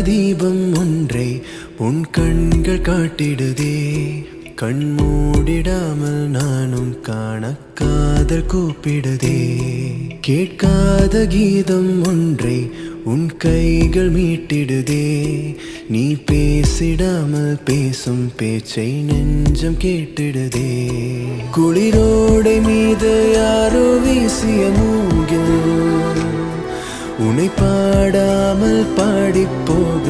தீபம் ஒன்றை உன் கண்கள் காட்டிடுதே. கண் மூடிடாமல் நானும் காண காதல் கூப்பிடுதே. கேட்காத கீதம் ஒன்றை உன் கைகள் மீட்டிடுதே. நீ பேசிடாமல் பேசும் பேச்சை நெஞ்சம் கேட்டிடுதே. குளிரோடை மீது யாரோ வீசிய மூங்கில் உன்னை பாடாமல் பாடிப்போக